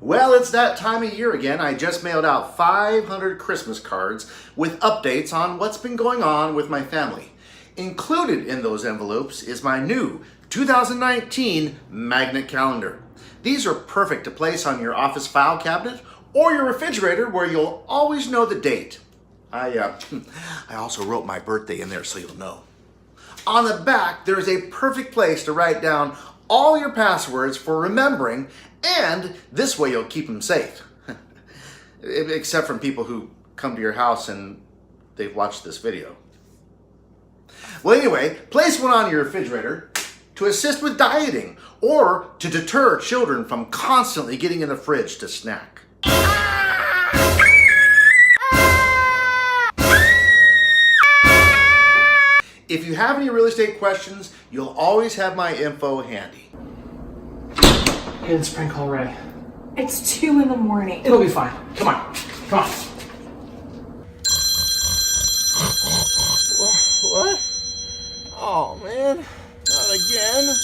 Well, it's that time of year again. I just mailed out 500 Christmas cards with updates on what's been going on with my family. Included in those envelopes is my new 2019 magnet calendar. These are perfect to place on your office file cabinet or your refrigerator where you'll always know the date. I also wrote my birthday in there so you'll know. On the back, there is a perfect place to write down all your passwords for remembering, and this way you'll keep them safe. Except from people who come to your house and they've watched this video. Well, anyway, place one on your refrigerator to assist with dieting or to deter children from constantly getting in the fridge to snack. If you have any real estate questions, you'll always have my info handy. Hey, let's prank call Ray. It's 2 in the morning. It'll be fine. Come on. Come on. What? Oh man, not again.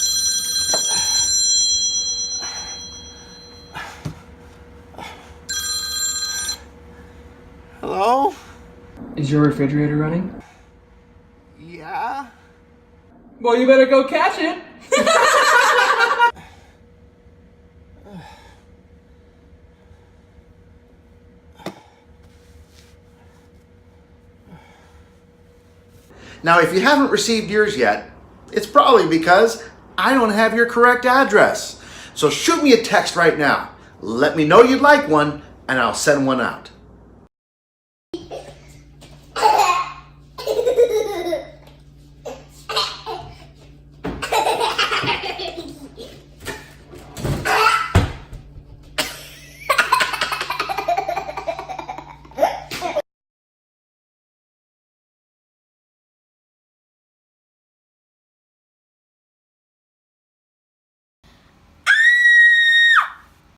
Hello? Is your refrigerator running? Yeah? Well, you better go catch it. Now, if you haven't received yours yet, it's probably because I don't have your correct address. So shoot me a text right now. Let me know you'd like one, and I'll send one out.